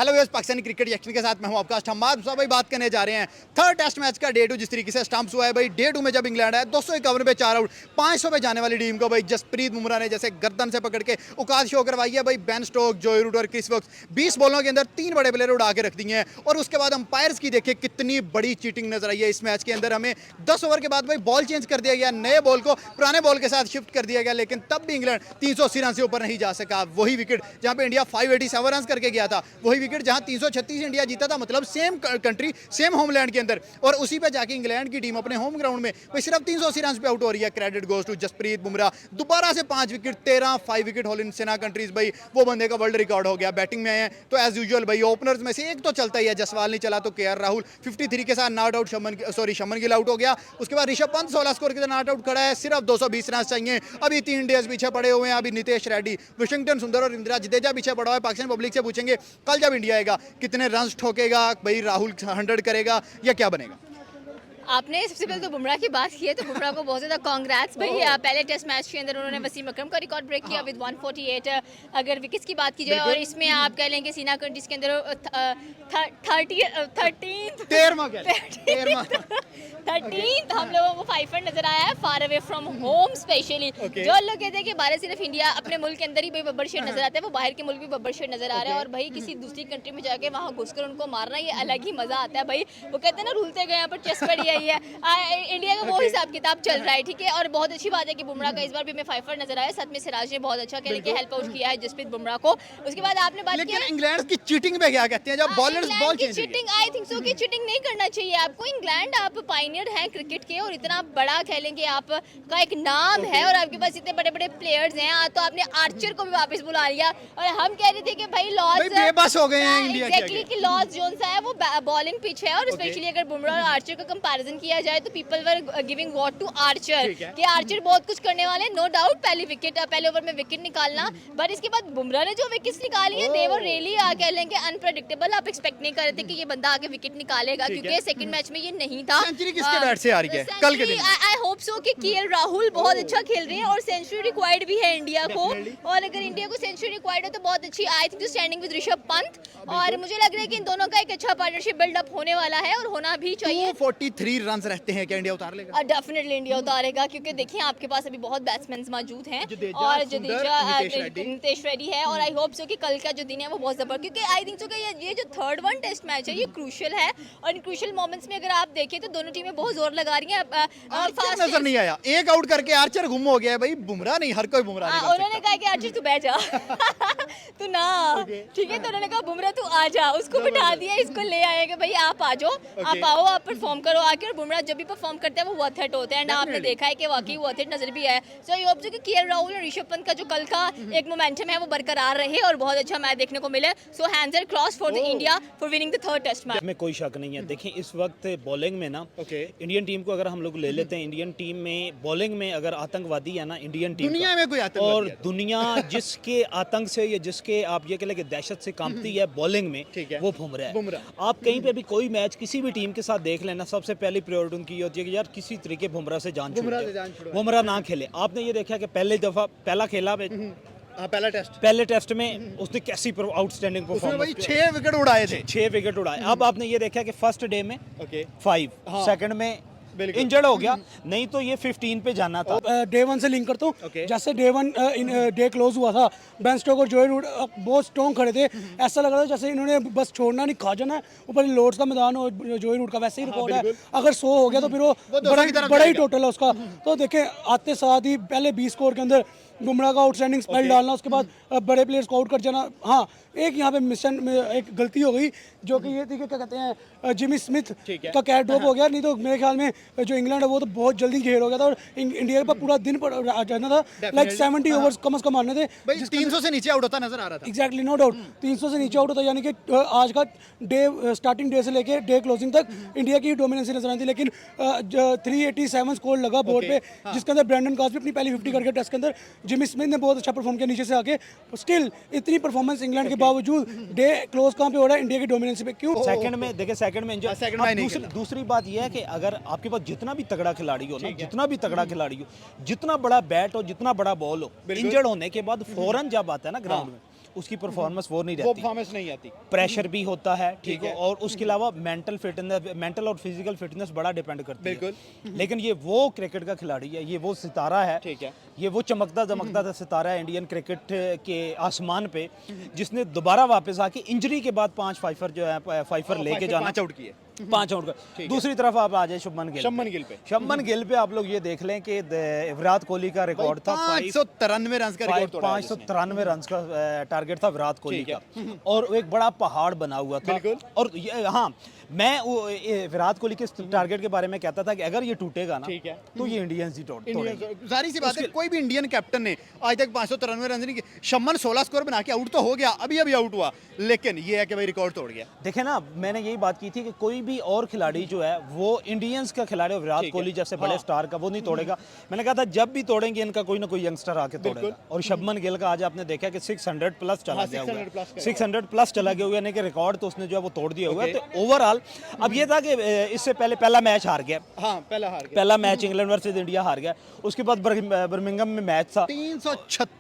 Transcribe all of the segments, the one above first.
Hello viewers, Pakistani cricket action के साथ मैं हूं आपका हम्माद मुसा। भाई बात करने जा रहे हैं थर्ड टेस्ट मैच का डे 2 जिस तरीके से स्टंप्स हुआ है भाई। डे 2 में जब इंग्लैंड है 251 पे 4 आउट 500 पे जाने वाली टीम को भाई जसप्रीत बुमराह ने जैसे गर्दन से पकड़ के औकात शो करवाई है भाई। बेन स्टोक, जोई रूट और क्रिस वोक्स 20 बॉलों के अंदर 3 बड़े प्लेयर उड़ा के रख दिए हैं। और उसके बाद अंपायर्स की देखिए कितनी बड़ी चीटिंग नजर आई है इस मैच के अंदर। हमें 10 ओवर के बाद भाई बॉल चेंज कर दिया गया, नए बॉल को पुराने बॉल के साथ शिफ्ट कर दिया गया, लेकिन तब भी इंग्लैंड 380 रन से ऊपर नहीं जा सका। वही विकेट जहां पे इंडिया 587 रन करके गया था, वही विकेट जहां 336 इंडिया जीता था, मतलब सेम कंट्री सेम होमलैंड के अंदर। और उसी पे जाके इंग्लैंड की टीम अपने होम ग्राउंड में भाई सिर्फ 380 रन पे आउट हो रही है। Credit goes to Jasprit Bumrah, दोबारा से 5 विकेट 13 5 विकेट हॉल इन सेना कंट्रीज। भाई वो बंदे का वर्ल्ड रिकॉर्ड हो गया। बैटिंग में आए हैं तो एज यूजुअल भाई ओपनर्स में से एक तो चलता ही है, जसवाल नहीं चला तो केएल राहुल 53 के साथ नॉट आउट। शमन गिल आउट हो गया। उसके बाद ऋषभ पंत 16 स्कोर के साथ नॉट आउट खड़ा है। सिर्फ 220 रन चाहिए। अभी 3 डेज पीछे पड़े हुए हैं। अभी नितेश रेड्डी, वाशिंगटन सुंदर और इंदिरा जडेजा पीछे पड़ा हुआ है। पाकिस्तान पब्लिक से पूछेंगे कल जब इंडिया आएगा कितने रन ठोकेगा भाई, राहुल 100 करेगा या क्या बनेगा? आपने सबसे पहले तो बुमराह की बात की है तो बुमराह को बहुत ज़्यादा कांग्रेट्स भाई। पहले टेस्ट मैच के अंदर उन्होंने वसीम अकरम का रिकॉर्ड ब्रेक किया विद 148 अगर विकेट्स की बात की जाए। और इसमें आप कह लें कि सीना कंट्रीज के अंदर 13th हम लोगों को 500 नजर आया है, far away from home specially. जो लोग कहते हैं कि बाहर सिर्फ इंडिया अपने मुल्क के अंदर ही भाई बब्बर शेर नजर आता है, वो बाहर के मुल्क भी बब्बर शेर नजर आ रहा है। और भाई किसी दूसरी कंट्री में जाके वहाँ घुसकर उनको मारना ये अलग ही मजा आता है भाई। वो कहते हैं ना रूलते गए यहाँ पर चेस पड़ी है। इंडिया का वो हिसाब किताब चल रहा है, ठीक है। और बहुत अच्छी बात है कि बुमराह का इस बार भी हमें 500 नजर आया। साथ में सिराज ने बहुत अच्छा खेल के हेल्प आउट किया है जसप्रीत बुमराह को। उसके बाद आपने बात की इंग्लैंड की चीटिंग पे क्या कहते हैं जब bowlers ball change cheating, I think so कि चीटिंग नहीं करना चाहिए आपको। इंग्लैंड आप पायनियर हैं क्रिकेट के और इतना बड़ा खेलेंगे, आपका एक नाम है और आपके पास इतने बड़े बड़े प्लेयर्स हैं। तो आपने आर्चर को भी वापस बुला लिया और हम कह रहे थे कि भाई लॉज बेबस हो गए हैं इंडिया एग्जैक्टली कि लॉज जोन सा है वो बॉलिंग पिच है। और स्पेशली अगर बुमराह और आर्चर का कंपैरिजन किया जाए तो people were giving what to Archer कि आर्चर बहुत कुछ करने वाले, नो डाउट। पहले ओवर में विकेट निकालना, बट इसके बाद बुमराह ने जो विकेट्स निकाली है दे वर रियली कह लेंगे अनप्रेडिक्टेबल। आप एक्सपेक्ट नहीं कर रहे थे कि ये बंदा आगे विकेट निकालेगा, क्योंकि सेकंड मैच में ये नहीं था। सेंचुरी किसके बैट से आ रही है कल के दिन? आई होप सो कि केएल राहुल बहुत अच्छा खेल रहे हैं और सेंचुरी रिक्वायर्ड भी है इंडिया को। और अगर इंडिया को सेंचुरी रिक्वायर्ड है तो बहुत अच्छी, I think standing with Rishabh Pant. और मुझे लग रहा है कि इन दोनों का एक अच्छा पार्टनरशिप बिल्डअप होने वाला है और होना भी चाहिए। 243 रन रहते हैं, क्या इंडिया उतार लेगा? डेफिनेटली इंडिया उतारेगा, क्योंकि देखिए आपके पास अभी बहुत बैट्समैन मौजूद हैं और जडेजा, नितेश रेड्डी है। और आई होप सो कि कल का जो दिन है वो बहुत जबरदस्त, क्योंकि आई थिंक सो कि ये जो थर्ड वन टेस्ट मैच है ये क्रूशियल है। और इन क्रूशियल मोमेंट्स में अगर आप देखें तो दोनों टीमें बहुत जोर लगा रही हैं। फास्ट नजर नहीं आया, एक आउट करके आर्चर गुम हो गया है भाई। बुमराह नहीं, हर कोई बुमराह नहीं। उन्होंने कहा कि आर्चर तू बैठ जा तू ना, ठीक है। तो उन्होंने कहा बुमराह तू आ जा, उसको बिठा दिया, इसको ले आए कि भाई आप आ जाओ, आप आओ, आप परफॉर्म करो आके। और बुमराह जब भी परफॉर्म करते हैं वो वर्थ इट होते हैं एंड आपने देखा है कि वाकई वर्थ इट नजर भी है। सो आई होप सो कि केएल राहुल और ऋषभ पंत का जो कल का एक मोमेंटम है वो बरकरार रहे और बहुत अच्छा मैच देखने को मिले। So hands are cross for the India for winning the third test match. में कोई शक नहीं है। देखिए इस वक्त बॉलिंग में ना इंडियन टीम को अगर हम लोग ले लेते हैं, इंडियन टीम में बॉलिंग में अगर आतंकवादी है ना इंडियन टीम दुनिया में कोई आतंकवादी और दुनिया जिसके आतंक से या जिसके आप ये कह लें कि दहशत से कांपती है बॉलिंग में, वो बुमराह है। आप कहीं पे भी कोई मैच किसी भी टीम के साथ देख लेना, सबसे पहली प्रायोरिटी उनकी होती है कि यार किसी तरीके बुमराह से जान छूटे, बुमराह ना खेले। आपने ये देखा कि पहला खेला पहले टेस्ट में उसने कैसी आउटस्टैंडिंग परफॉर्मेंस, 6 विकेट उड़ाए थे, 6 विकेट उड़ाए। अब आपने ये देखा कि फर्स्ट डे में 5, सेकंड में इंजर्ड हो गया, नहीं तो ये 15 पे जाना था। डे 1 से लिंक करता हूँ। जैसे डे 1 डे क्लोज हुआ था, बेन स्टोक और जोई रूट बहुत स्ट्रॉन्ग खड़े थे। ऐसा लग रहा था जैसे इन्होंने बस छोड़ना नहीं, खा जाना है। ऊपर लॉर्ड्स का मैदान और जोई रूट का वैसे ही रिकॉर्ड है। अगर 100 हो गया तो फिर वो बड़ा ही टोटल है उसका। तो देखें आते साथ ही पहले 20 स्कोर के अंदर बुमराह का आउटस्टैंडिंग स्पेल डालना, उसके बाद बड़े प्लेयर्स को आउट कर जाना। हाँ, एक यहाँ पे मिशन में एक गलती हो गई जो कि ये थी कि क्या कहते हैं जिमी स्मिथ का कैच ड्रॉप हो गया। नहीं तो मेरे ख्याल में जो इंग्लैंड है वो तो बहुत जल्दी घेर हो गया था और इंडिया पर पूरा दिन जाना था। लाइक 70 ओवर्स कम से कम मारने थे। 300 से नीचे आउट होता नजर आ रहा था। एग्जैक्टली, नो डाउट 300 से नीचे आउट होता, यानी कि आज का डे स्टार्टिंग डे से लेके डे क्लोजिंग तक इंडिया की डोमिनेंसी नजर आती। लेकिन 387 स्कोर लगा बोर्ड पे, जिसके अंदर ब्रैंडन कॉस्बी अपनी पहली 50 करके टेस्ट के अंदर, जिमी स्मिथ ने बहुत अच्छा परफॉर्म किया नीचे से आके। स्टिल इतनी परफॉर्मेंस इंग्लैंड के बावजूद डे क्लोज कहाँ पे हो रहा है? इंडिया की डोमिनेंसी पे। क्यों? सेकंड में देखिए, सेकंड में दूसरी बात यह है कि अगर आपके पास जितना भी तगड़ा खिलाड़ी हो ना, जितना भी तगड़ा खिलाड़ी हो, जितना बड़ा बैट हो, जितना बड़ा बॉल हो, इंजर्ड होने के बाद फौरन जब आता है ना ग्राउंड में उसकी परफॉर्मेंस वो नहीं वो रहती, परफॉर्मेंस नहीं आती। प्रेशर भी होता है, ठीक है, है। और उसके अलावा मेंटल और फिजिकल फिटनेस बड़ा डिपेंड करती है। बिल्कुल। लेकिन ये वो क्रिकेट का खिलाड़ी है, ये वो सितारा है, ठीक है। ये वो चमकता दमकता सितारा है इंडियन क्रिकेट के आसमान पे, जिसने दोबारा वापस आके इंजरी के बाद 5 फाइफर जो है फाइफर लेके जाना, 5 आउट किए। 5 आउट का। दूसरी तरफ आप आ जाए शुभमन गिल पे। शुभमन गिल पे आप लोग ये देख लें कि विराट कोहली का रिकॉर्ड था 593 रन का रिकॉर्ड तोड़ा है जिसने। 593 रन का टारगेट था विराट कोहली का, और एक बड़ा पहाड़ बना हुआ था। और हाँ, मैं विराट कोहली के टारगेट के बारे में कहता था कि अगर ये टूटेगा ना, ठीक है, तो ये इंडियंस ही तोड़ेंगे। जारी सी बात है, कोई भी इंडियन कैप्टन ने आज तक 593 रन नहीं किए। शमन 16 स्कोर बना के आउट तो हो गया, अभी आउट हुआ, लेकिन ये है कि भाई रिकॉर्ड तोड़ गया। देखे ना, मैंने यही बात की थी कि कोई भी और खिलाड़ी जो है वो इंडियंस का खिलाड़ी, विराट कोहली जैसे बड़े स्टार का, वो नहीं तोड़ेगा। मैंने कहा था जब भी तोड़ेंगे इनका कोई ना कोई यंगस्टर आके तोड़ेगा। और शुभमन गिल का आज आपने देखा कि 600 प्लस चला गया हुआ है, 600 प्लस चला गया हुआ, यानी कि रिकॉर्ड तो उसने जो है वो तोड़ दिया हुआ है। तो ओवरऑल अब ये था कि इससे पहले पहला मैच हार गया, हाँ पहला मैच इंग्लैंड वर्सेस इंडिया हार गया। उसके बाद बर्मिंघम में मैच था,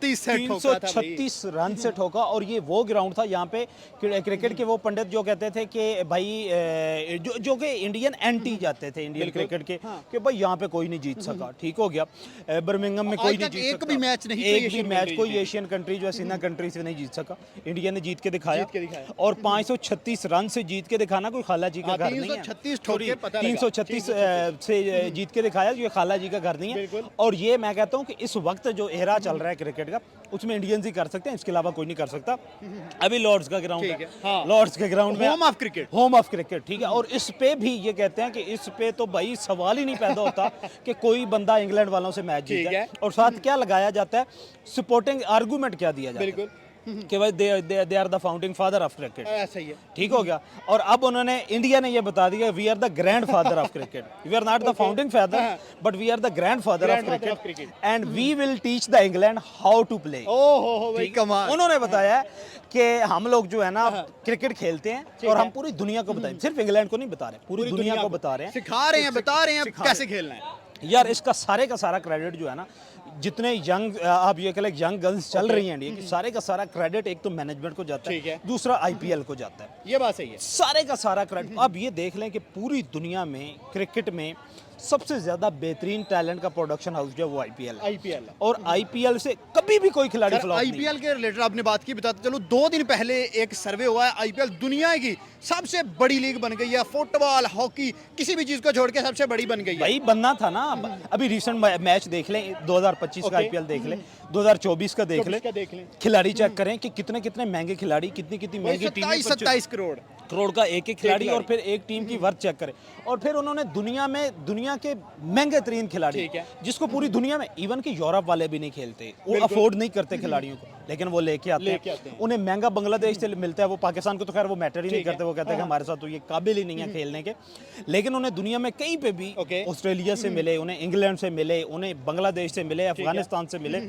336 रन से ठोका। और ये वो ग्राउंड था यहाँ पे क्रिकेट के वो पंडित जो कहते थे कि भाई जो कि इंडियन एंटी जाते थे इंडियन क्रिकेट के, कि भाई यहाँ पे कोई नहीं जीत सका। ठीक हो गया, बर्मिंघम में कोई नहीं जीत सका, एक भी मैच नहीं, एक भी मैच कोई एशियन कंट्री जो है सीना कंट्री से नहीं जीत सका। इंडिया ने जीत के दिखाया, और 536 रन से जीत के दिखाना कोई खाला जी का घर नहीं है। 336 से जीत के दिखाया, ये खाला जी का घर नहीं है। और ये मैं कहता हूँ कि इस वक्त जो एरा चल रहा है क्रिकेट का, उसमें इंडियंस ही कर सकते हैं, इसके अलावा कोई नहीं कर सकता। अभी लॉर्ड्स का ग्राउंड है, लॉर्ड्स के ग्राउंड में होम ऑफ क्रिकेट, ठीक है। और इस पे भी ये कहते हैं कि इस पे तो भाई सवाल ही नहीं पैदा होता कि कोई बंदा इंग्लैंड वालों से मैच जीत जाए। और साथ क्या लगाया जाता है, सपोर्टिंग आर्गूमेंट क्या दिया जाता है कि भाई they are the founding father of cricket. ऐसा ही है, ठीक हो गया। और अब उन्होंने, इंडिया ने ये बता दिया, we are the grandfather of cricket, we are not the founding father but we are the grandfather of cricket, and we will teach the England how to play. ओहो भाई कमाल। उन्होंने बताया कि हम लोग जो है ना क्रिकेट खेलते हैं और हम पूरी दुनिया को बताएं, सिर्फ इंग्लैंड को नहीं बता रहे, पूरी दुनिया को बता रहे हैं, सिखा रहे हैं, बता रहे हैं कैसे खेलना है। यार इसका सारे का सारा क्रेडिट जो है ना, जितने यंग आप ये कह लें यंग गर्ल्स चल रही हैं इंडिया की, सारे का सारा क्रेडिट एक तो मैनेजमेंट को जाता है, दूसरा आईपीएल को जाता है। ये बात सही है, सारे का सारा क्रेडिट। अब ये देख लें कि पूरी दुनिया में क्रिकेट में सबसे ज्यादा बेहतरीन टैलेंट का प्रोडक्शन हाउस जो है वो आईपीएल है। और आईपीएल से कभी भी कोई खिलाड़ी फ्लॉप नहीं। आईपीएल के रिलेटेड आपने बात की, बताते चलो 2 दिन पहले एक सर्वे हुआ है, आईपीएल दुनिया की सबसे बड़ी लीग बन गई है, फुटबॉल हॉकी किसी भी चीज को छोड़ के सबसे बड़ी बन गई है। भाई बनना था ना। अभी रिसेंट मैच देख लें, 2025 का आईपीएल देख लें, 2024 का देख लें, खिलाड़ी चेक करें कि कितने कितने महंगे खिलाड़ी, कितनी कितनी महंगी टीम, 27 करोड़ का एक खिलाड़ी, और फिर एक टीम की वर्थ चेक करें। और फिर उन्होंने दुनिया के महंगे तरीन खिलाड़ी, जिसको पूरी दुनिया में इवन कि यूरोप वाले भी नहीं खेलते, वो अफोर्ड नहीं करते खिलाड़ियों को, लेकिन वो लेके आते हैं। उन्हें महंगा बांग्लादेश से मिलता है, वो पाकिस्तान को तो खैर वो मैटर ही नहीं करते, वो कहते हैं कि हमारे साथ तो ये काबिल ही नहीं है खेलने के। लेकिन उन्हें दुनिया में कहीं पे भी, ऑस्ट्रेलिया से मिले, उन्हें इंग्लैंड से मिले, उन्हें बांग्लादेश से मिले, अफगानिस्तान से मिले,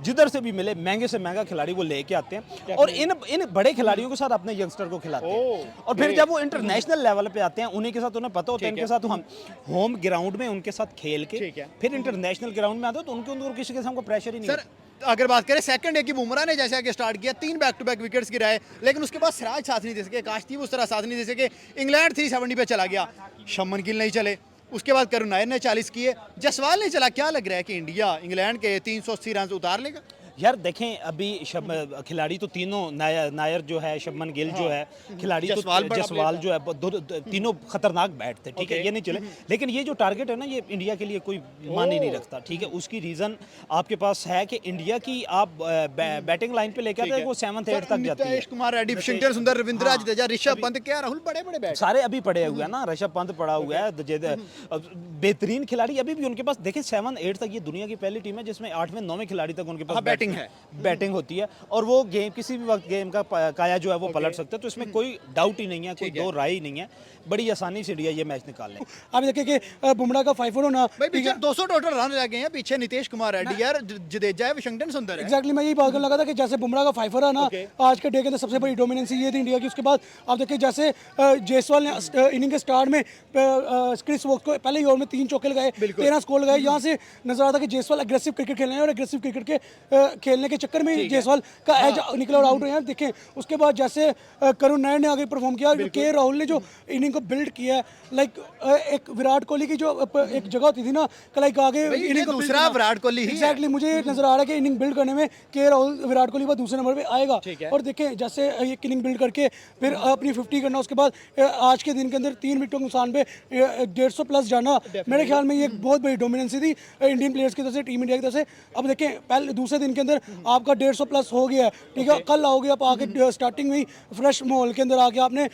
जिधर से भी मिले, महंगे से महंगा खिलाड़ी वो लेके आते हैं और इन बड़े खिलाड़ियों के साथ अपने यंगस्टर को खिलाते हैं। और फिर जब वो इंटरनेशनल लेवल पे आते हैं, उन्हीं के साथ उन्हें पता होता है, इनके साथ हम होम ग्राउंड में उनके साथ खेल के फिर इंटरनेशनल ग्राउंड में आते हो, तो उनके अंदर किसी किस्म का प्रेशर ही नहीं है। अगर बात करें सेकंड डे की, बुमराह ने जैसे आगे स्टार्ट किया, 3 बैक टू बैक विकेट्स गिराए, लेकिन उसके बाद सिराज साथ नहीं दे सके, काशदीप उस तरह साथ नहीं दे सके, इंग्लैंड 370 पे चला गया, शुभमन गिल नहीं चले, उसके बाद करुण नायर ने 40 किए, जसवाल नहीं चला। क्या लग रहा है कि इंडिया इंग्लैंड के 380 रन उतार लेगा? यार देखें, अभी खिलाड़ी तो तीनों, नायर जो है, शुभमन गिल जो है खिलाड़ी, तो जसवाल जो है, तीनों खतरनाक बैट थे, ठीक है, ये नहीं चले। लेकिन ये जो टारगेट है ना, ये इंडिया के लिए कोई मान ही नहीं रखता, ठीक है। उसकी रीजन आपके पास है कि इंडिया की आप बैटिंग लाइन पे लेकर आते हैं, वो 7th 8th तक जाती है। नीतीश कुमार रेड्डी, वाशिंगटन सुंदर, रविंद्र जडेजा, ऋषभ पंत, क्या राहुल, बड़े बड़े बैट सारे अभी पड़े हुए हैं ना, ऋषभ पंत पड़ा हुआ है, बेहतरीन खिलाड़ी अभी भी उनके पास। देखें 7th 8th तक ये दुनिया की पहली टीम है जिसमें 8वें 9वें खिलाड़ी तक उनके पास बैटिंग होती है, और वो गेम किसी भी वक्त गेम का काया जो है वो पलट सकते हैं। तो इसमें कोई डाउट ही नहीं है, कोई दो राय ही नहीं है, बड़ी आसानी से इंडिया ये मैच निकाल लें। आप देखिए कि बुमराह का 5 होना, भाई पीछे 200 टोटल रन रह गए हैं, पीछे नीतीश कुमार रेड्डी है, जडेजा है, वाशिंगटन सुंदर है। एग्जैक्टली मैं यही बात करने लगा था कि जैसे बुमराह का 5 है ना, आज के डे के अंदर सबसे बड़ी डोमिनेंसी ये थी इंडिया की। उसके बाद आप देखिए जैसे जायसवाल ने इनिंग के स्टार्ट में क्रिस वोक्स को पहले ही ओवर में 3 चौके लगाए, 13 स्कोर लगाए। यहाँ से नजर आता कि जायसवाल एग्रेसिव क्रिकेट खेल रहे हैं और एग्रेसिव क्रिकेट के खेलने के चक्कर में जायसवाल का एज निकला और आउट हुए हैं। देखें उसके बाद जैसे करुण नायर ने आगे परफॉर्म किया, के राहुल ने जो इनिंग को बिल्ड किया है, लाइक एक विराट कोहली की जो एक जगह होती थी ना, लाइक आगे इनिंग को दूसरा विराट कोहली ही एग्जैक्टली मुझे नजर आ रहा है कि इनिंग बिल्ड करने में के राहुल विराट कोहली बाद दूसरे नंबर पे आएगा। और देखें जैसे ये इनिंग बिल्ड करके फिर अपनी 50 करना, उसके बाद आज के दिन के अंदर 3 विकेटों के नुकसान पे 150 प्लस जाना, मेरे ख्याल में ये एक बहुत बड़ी डोमिनेंसी थी इंडियन प्लेयर्स की तरफ से, टीम इंडिया की तरफ से। अब देखें पहले दूसरे दिन के अंदर आपका 150 प्लस हो गया है, ठीक है, कल आओगे आप आके स्टार्टिंग में ही फ्रेश माहौल के अंदर आके आपने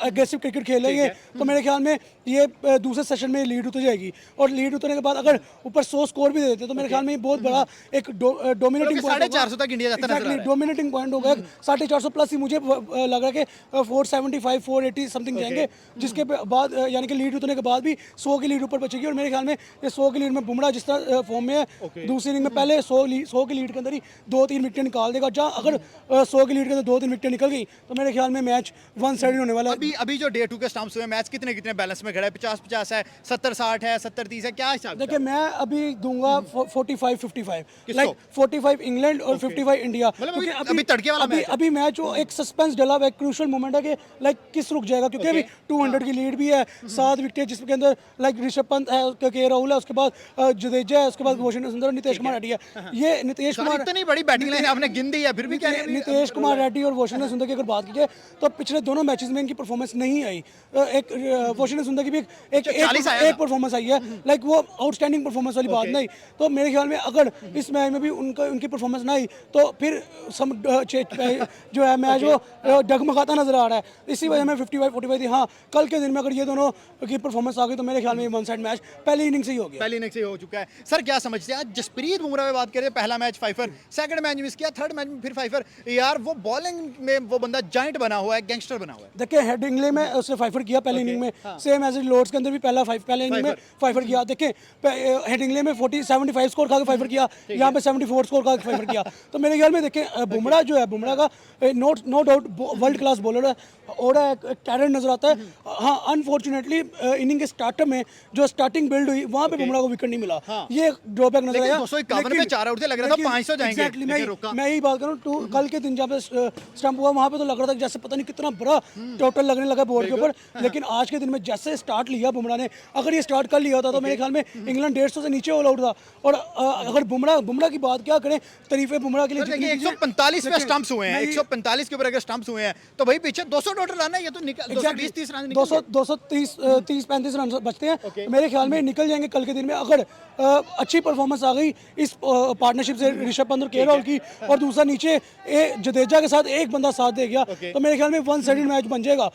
एग्रेसिव क्रिकेट खेलेंगे तो मेरे ख्याल में ये दूसरे सेशन में लीड उतर जाएगी। और लीड उतरने के बाद अगर ऊपर 100 स्कोर भी दे देते तो मेरे ख्याल में ये बहुत बड़ा एक डोमिनेटिंग पॉइंट 450 तक इंडिया जाता नजर आ रहा है। डोमिनेटिंग पॉइंट होगा 450 प्लस ही मुझे लग रहा है कि 475 480 समथिंग जाएंगे, जिसके बाद यानी कि लीड उतरने के बाद भी 100 की लीड ऊपर बचेगी। और मेरे ख्याल में ये 100 की लीड में बुमराह जिस तरह फॉर्म में है, दूसरी इनिंग में पहले 100 की लीड के अंदर ही 2-3 विकेट निकाल देगा। जहाँ अगर 100 की लीड के अंदर 2-3 विकेट निकल गई तो मेरे ख्याल में मैच वन साइड होने वाला है। अभी जो डे 2 के स्टंप्स हुए मैच कितने कितने बैलेंस में खड़ा है? 50-50 है, 70-60 है, 70-30 है, क्या हिसाब? देखिए मैं अभी दूंगा 45-55, लाइक 45 इंग्लैंड और 55 इंडिया, क्योंकि अभी तड़के वाला मैच है। अभी मैच वो एक सस्पेंस डला हुआ है, क्रूशियल मोमेंट है कि लाइक किस रुक जाएगा, क्योंकि अभी 200 की लीड भी है, 7 विकेट जिसके अंदर लाइक ऋषभ पंत है, के राहुल है, उसके बाद जडेजा है, उसके बाद वाशिंगटन सुंदर, नीतीश कुमार रेड्डी है। ये नीतीश कुमार इतनी बड़ी बैटिंग लाइन आपने गिन दी है, फिर भी क्या नीतीश कुमार रेड्डी और वाशिंगटन सुंदर की अगर बात कीजिए तो पिछले दोनों मैचेस में इनकी परफॉर्मेंस नहीं आई। एक वाशिंगटन सुंदर की भी एक परफॉर्मेंस आई है, लाइक वो आउटस्टैंडिंग परफॉर्मेंस वाली बात नहीं। तो मेरे ख्याल में अगर इस मैच में भी उनकी परफॉर्मेंस ना आई तो फिर जो है मैच वो डगमगाता नजर आ रहा है। इसी वजह में 55-45 थी। हाँ, कल के दिन में अगर ये दोनों की परफॉर्मेंस आ गई तो मेरे ख्याल में वन साइड मैच पहली इनिंग से ही हो गया। पहली इनिंग से हो चुका है। सर क्या समझते हैं आज जसप्रीत बुमराह पे बात करें, पहला match fifer, second match miss किया, थर्ड मैच में फिर फाइफर, यार वो बॉलिंग में वो बंदा जाइंट बना हुआ है, गैंगस्टर बना हुआ है। देखिए हेडिंगले में उसने फाइफर किया पहली इनिंग में, सेम एज लॉर्ड्स के अंदर भी पहले इनिंग में फाइफर किया। देखिए हेडिंगले में 75 स्कोर खा के फाइफर किया, यहाँ पे 74 स्कोर खा के फाइफर किया। तो मेरे ख्याल में देखिए बुमराह जो है, बुमराह का no doubt world class bowler है और एक टैलेंट नजर आता है। हाँ, अनफॉर्चुनेटली इनिंग के स्टार्टर में जो स्टार्टिंग बिल्ड हुई वहां पे बुमराह को विकेट नहीं मिला, ये ड्रॉबैक नजर आया। 251 में 4 आउट थे, लग रहा था 500 जाएंगे। मैं यही बात करूं, कल के दिन जहाँ पे स्टंप हुआ वहां पे तो लग रहा था जैसे पता नहीं कितना बड़ा टोटल लगने लगा बोर्ड के ऊपर, लेकिन आज के दिन में जैसे स्टार्ट लिया बुमराह ने, अगर ये स्टार्ट कर लिया होता तो मेरे ख्याल में इंग्लैंड 150 से नीचे ऑल आउट था। और अगर बुमराह की बात क्या करें, तारीफे बुमराह के लिए 145 पे स्टंप्स हुए हैं, 145 के ऊपर अगर स्टंप्स हुए हैं तो भाई पीछे 200 टोटल रन है, ये तो 220-30 रन 230-35 रन बचते हैं। मेरे ख्याल में निकल जाएंगे कल के दिन में अगर अच्छी परफॉर्मेंस आ गई इस पार्टनरशिप से ऋषभ पंत और के राहुल की, और दूसरा नीचे जडेजा के साथ एक बंदा साथ दे गया तो मेरे ख्याल में वन साइडेड मैच बन जाएगा।